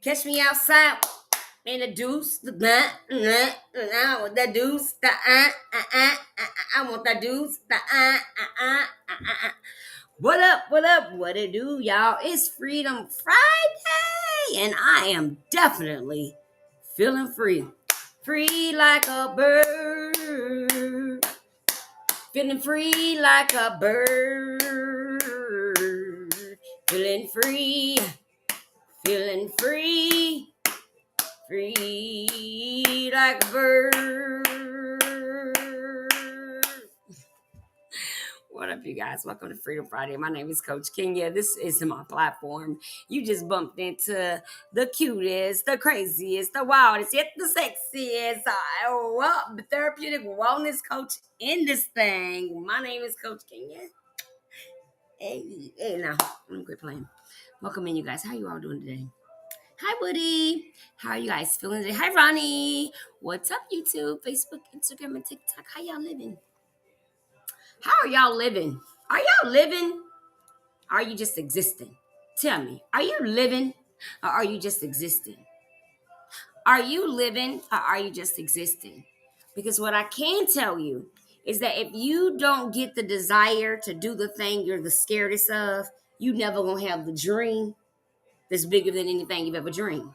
Catch me outside in the deuce, the the deuce, I want the deuce, What up, what up, what it do, y'all? It's Freedom Friday, and I am definitely feeling free. Free like a bird, feeling free like a bird, feeling free, feeling free. Free like a bird. What up, you guys? Welcome to Freedom Friday. My name is Coach Kenya. This is my platform. You just bumped into the cutest, the craziest, the wildest, yet the sexiest, therapeutic wellness coach in this thing. My name is Coach Kenya. Hey, now, I'm gonna quit playing. Welcome in, you guys. How you all doing today? Hi, Woody. How are you guys feeling today? Hi, Ronnie. What's up, YouTube, Facebook, Instagram, and TikTok? How y'all living? How are y'all living? Are y'all living? Or are you just existing? Tell me, are you living or are you just existing? Are you living or are you just existing? Because what I can tell you is that if you don't get the desire to do the thing you're the scaredest of, you never gonna have the dream that's bigger than anything you've ever dreamed.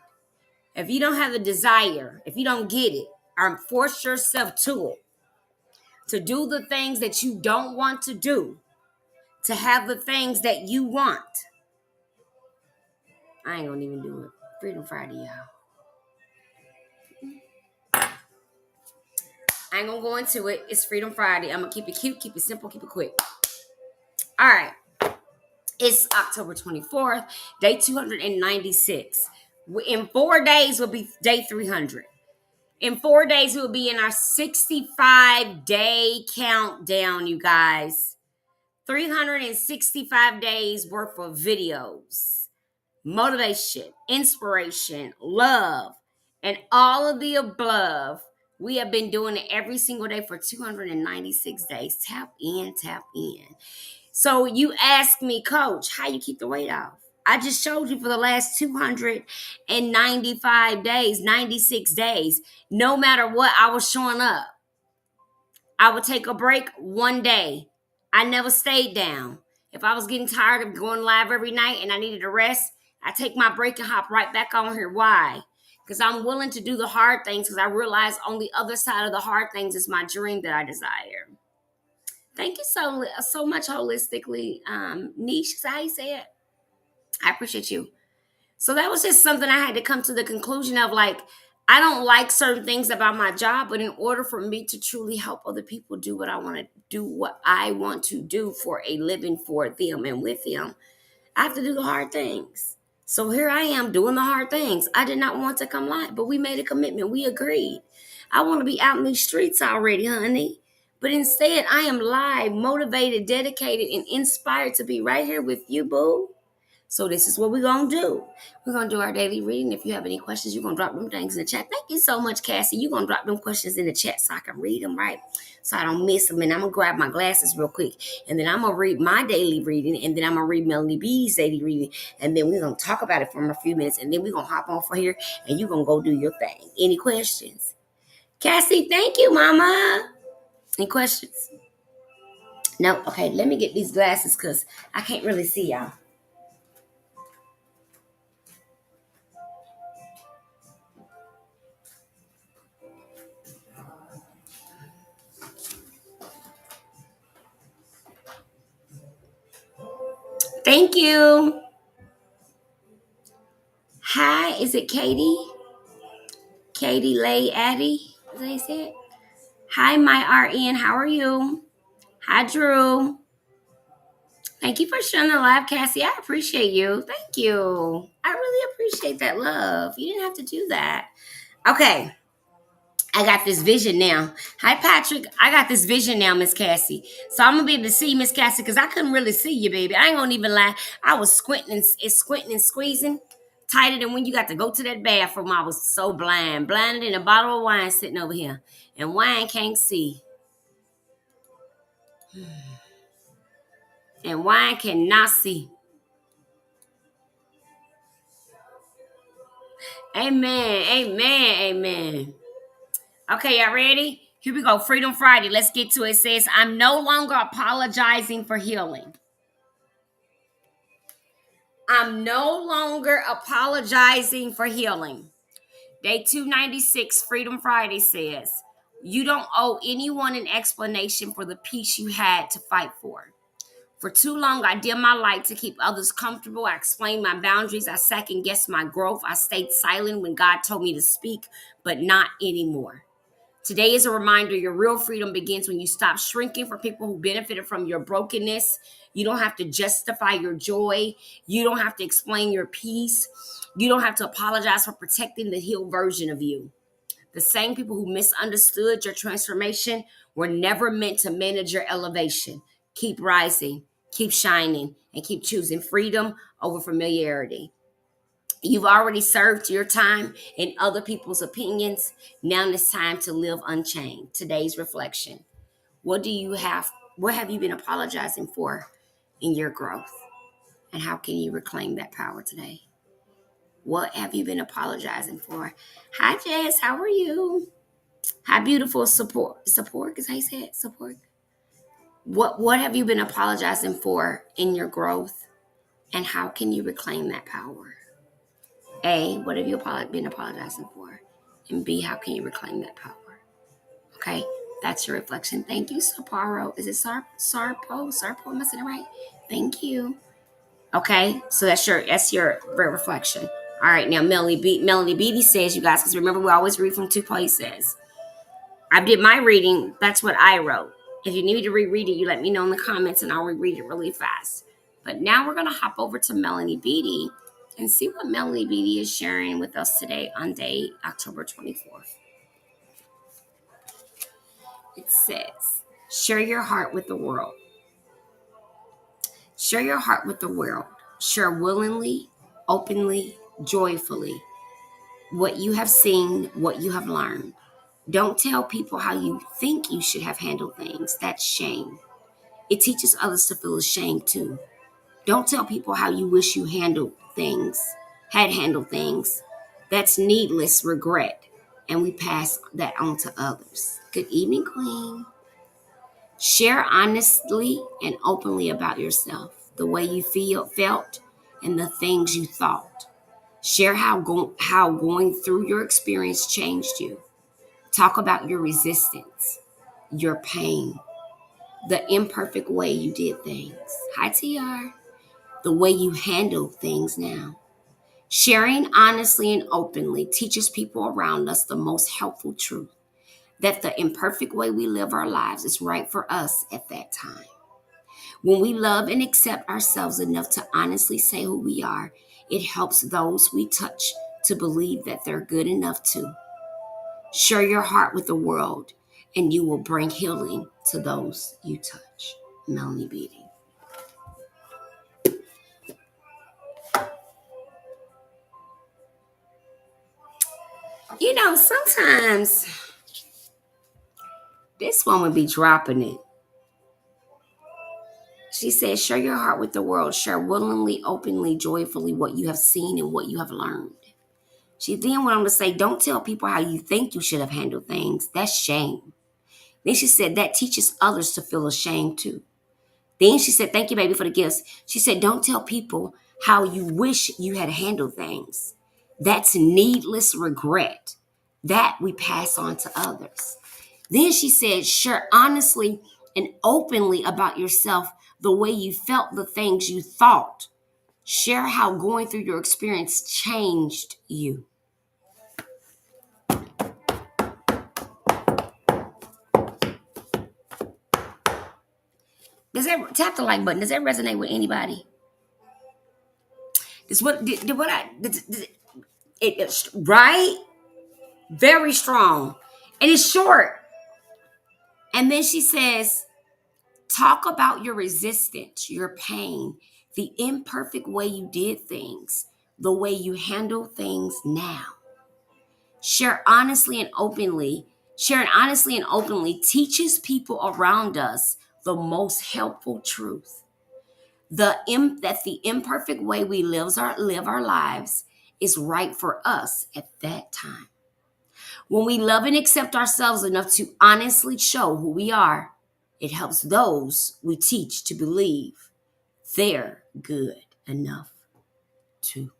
If you don't have the desire, if you don't get it, or force yourself to do the things that you don't want to do, to have the things that you want, I ain't gonna even do it. Freedom Friday, y'all. I ain't gonna go into it. It's Freedom Friday. I'm gonna keep it cute, keep it simple, keep it quick. All right. It's October 24th, day 296. In 4 days will be day 300. In 4 days, we will be in our 65-day countdown, you guys. 365 days worth of videos, motivation, inspiration, love, and all of the above. We have been doing it every single day for 296 days. Tap in, tap in. So you ask me, Coach, how you keep the weight off? I just showed you for the last 295 days, 96 days. No matter what, I was showing up. I would take a break one day. I never stayed down. If I was getting tired of going live every night and I needed a rest, I take my break and hop right back on here. Why? Because I'm willing to do the hard things because I realize on the other side of the hard things is my dream that I desire. Thank you so much, holistically. Niche, is how you say it? I appreciate you. So that was just something I had to come to the conclusion of, like, I don't like certain things about my job, but in order for me to truly help other people do what I want to do, what I want to do for a living for them and with them, I have to do the hard things. So here I am doing the hard things. I did not want to come live, but we made a commitment. We agreed. I want to be out in these streets already, honey. But instead, I am live, motivated, dedicated, and inspired to be right here with you, boo. So this is what we're going to do. We're going to do our daily reading. If you have any questions, you're going to drop them things in the chat. Thank you so much, Cassie. You're going to drop them questions in the chat so I can read them, right? So I don't miss them. And I'm going to grab my glasses real quick. And then I'm going to read my daily reading. And then I'm going to read Melanie B's daily reading. And then we're going to talk about it for a few minutes. And then we're going to hop on for here. And you're going to go do your thing. Any questions? Cassie, thank you, Mama. Any questions? No? Okay, let me get these glasses because I can't really see y'all. Thank you. Hi, is it Katie? Katie Lay Addie, as I said. Hi, my RN. How are you? Hi, Drew. Thank you for sharing the live, Cassie. I appreciate you. Thank you. I really appreciate that love. You didn't have to do that. Okay. I got this vision now. Hi, Patrick. I got this vision now, Miss Cassie. So I'm going to be able to see Miss Cassie because I couldn't really see you, baby. I ain't going to even lie. I was squinting and squeezing tighter than when you got to go to that bathroom. I was so blind. Blinded in a bottle of wine sitting over here. And wine can't see. And wine cannot see. Amen. Amen. Amen. Okay, y'all ready? Here we go. Freedom Friday. Let's get to it. It says, I'm no longer apologizing for healing. I'm no longer apologizing for healing. Day 296, Freedom Friday says, you don't owe anyone an explanation for the peace you had to fight for. For too long, I dimmed my light to keep others comfortable. I explained my boundaries. I second guessed my growth. I stayed silent when God told me to speak, but not anymore. Today is a reminder your real freedom begins when you stop shrinking for people who benefited from your brokenness. You don't have to justify your joy. You don't have to explain your peace. You don't have to apologize for protecting the healed version of you. The same people who misunderstood your transformation were never meant to manage your elevation. Keep rising, keep shining, and keep choosing freedom over familiarity. You've already served your time in other people's opinions. Now it's time to live unchained. Today's reflection. What have you been apologizing for in your growth? And how can you reclaim that power today? What have you been apologizing for? Hi, Jess. How are you? Hi, beautiful support. Support is how you say it. Support. What have you been apologizing for in your growth? And how can you reclaim that power? A, what have you been apologizing for? And B, how can you reclaim that power? Okay, that's your reflection. Thank you, Sarpo. Is it Sarpo? Sarpo, am I saying it right? Thank you. Okay, so that's your reflection. All right, now Melanie Beatty says, you guys, because remember we always read from two places. I did my reading. That's what I wrote. If you need me to reread it, you let me know in the comments and I'll reread it really fast. But now we're going to hop over to Melanie Beatty and see what Melanie Beatty is sharing with us today on day October 24th. It says, share your heart with the world. Share your heart with the world. Share willingly, openly, joyfully what you have seen, what you have learned. Don't tell people how you think you should have handled things. That's shame. It teaches others to feel ashamed too. Don't tell people how you wish you had handled things. That's needless regret. And we pass that on to others. Good evening, Queen. Share honestly and openly about yourself, the way you felt, and the things you thought. Share how going through your experience changed you. Talk about your resistance, your pain, the imperfect way you did things. Hi, TR. The way you handle things now. Sharing honestly and openly teaches people around us the most helpful truth, that the imperfect way we live our lives is right for us at that time. When we love and accept ourselves enough to honestly say who we are, it helps those we touch to believe that they're good enough too. Share your heart with the world, and you will bring healing to those you touch. Melanie Beatty. You know, sometimes this one would be dropping it. She says, share your heart with the world. Share willingly, openly, joyfully what you have seen and what you have learned. She then went on to say, don't tell people how you think you should have handled things. That's shame. Then she said, that teaches others to feel ashamed too. Then she said, thank you, baby, for the gifts. She said, don't tell people how you wish you had handled things. That's needless regret. That we pass on to others. Then she said, share honestly and openly about yourself, the way you felt, the things you thought. Share how going through your experience changed you. Does that tap the like button? Does that resonate with anybody? This what did what I it's right? Very strong. And it's short. And then she says, talk about your resistance, your pain, the imperfect way you did things, the way you handle things now. Sharing honestly and openly teaches people around us the most helpful truth. That the imperfect way we live our lives is right for us at that time. When we love and accept ourselves enough to honestly show who we are, it helps those we teach to believe they're good enough too.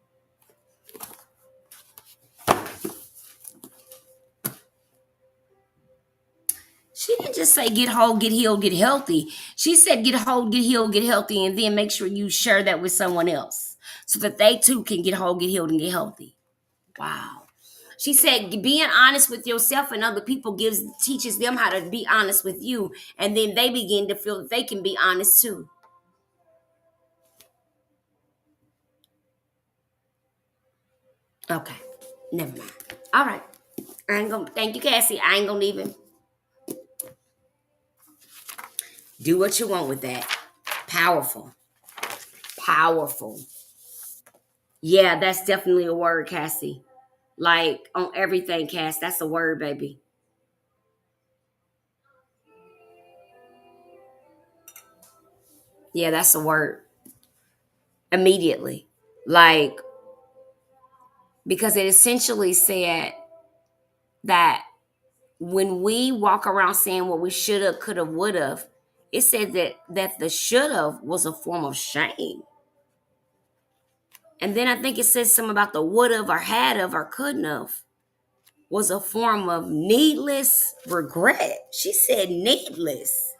She didn't just say get whole, get healed, get healthy. She said get whole, get healed, get healthy, and then make sure you share that with someone else so that they too can get whole, get healed, and get healthy. Wow. She said being honest with yourself and other people teaches them how to be honest with you, and then they begin to feel that they can be honest too. Okay, never mind. All right, I ain't gonna. Thank you, Cassie. I ain't gonna even do what you want with that. Powerful, powerful. Yeah, that's definitely a word, Cassie. Like on everything, Cass. That's a word, baby. Yeah, that's a word. Immediately, like because it essentially said that when we walk around saying what we should have, could have, would have, it said that the should have was a form of shame. And then I think it says something about the would have or had have or couldn't have was a form of needless regret. She said needless.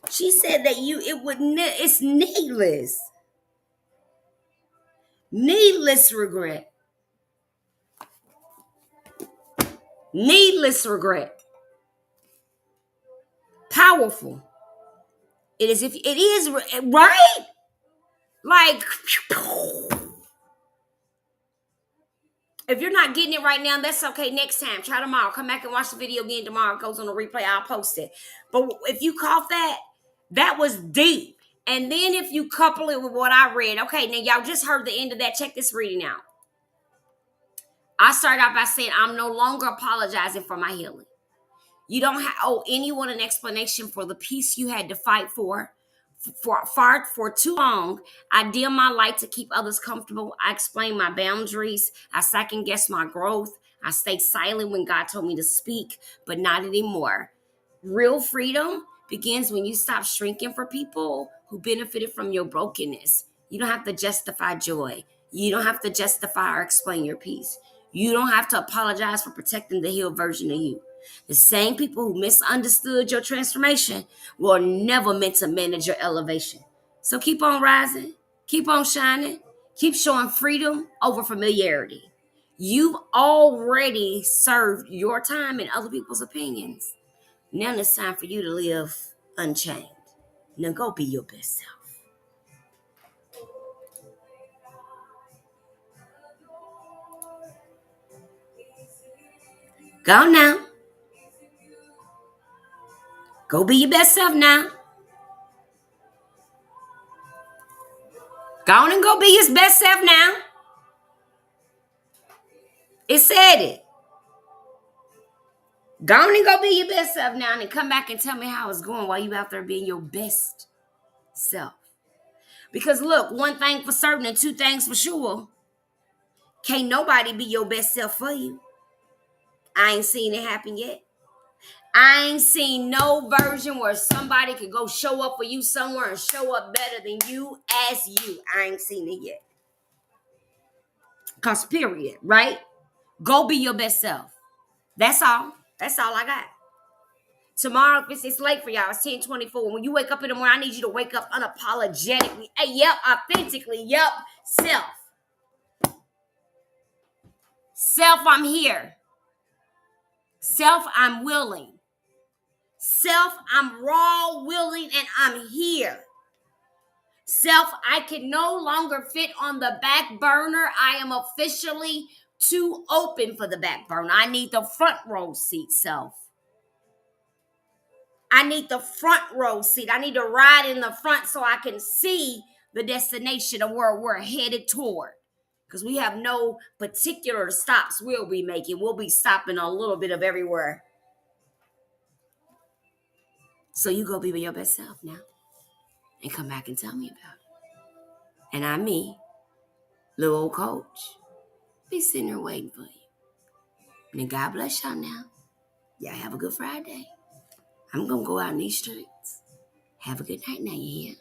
She said that it's needless. Needless regret. Needless regret. Powerful. It is if it is right. Like if you're not getting it right now, that's okay. Next time, try tomorrow. Come back and watch the video again tomorrow. It goes on the replay. I'll post it. But if you caught that, that was deep. And then if you couple it with what I read, okay, now y'all just heard the end of that. Check this reading out. I started out by saying, I'm no longer apologizing for my healing. You don't owe anyone an explanation for the peace you had to fight for too long. I dim my light to keep others comfortable. I explain my boundaries. I second guess my growth. I stay silent when God told me to speak, but not anymore. Real freedom begins when you stop shrinking for people who benefited from your brokenness. You don't have to justify joy. You don't have to justify or explain your peace. You don't have to apologize for protecting the healed version of you. The same people who misunderstood your transformation were never meant to manage your elevation. So keep on rising, keep on shining, keep showing freedom over familiarity. You've already served your time and other people's opinions. Now it's time for you to live unchained. Now go be your best self. Go now. Go be your best self now. Go on and go be his best self now. It said it. Go on and go be your best self now and come back and tell me how it's going while you out there being your best self. Because look, one thing for certain and two things for sure. Can't nobody be your best self for you. I ain't seen it happen yet. I ain't seen no version where somebody could go show up for you somewhere and show up better than you as you. I ain't seen it yet. Cause period, right? Go be your best self. That's all. That's all I got. Tomorrow, if it's late for y'all, it's 10:24. When you wake up in the morning, I need you to wake up unapologetically. Hey, yep, authentically. Yep, self. Self, I'm here. Self, I'm willing. Self, I'm raw, willing, and I'm here. Self, I can no longer fit on the back burner. I am officially too open for the back burner. I need the front row seat, self. I need the front row seat. I need to ride in the front so I can see the destination of where we're headed toward. Because we have no particular stops we'll be making. We'll be stopping a little bit of everywhere. So you go be with your best self now. And come back and tell me about it. And I'm me, little old coach. be sitting there waiting for you. And God bless y'all now. Y'all have a good Friday. I'm going to go out in these streets. Have a good night now, you hear?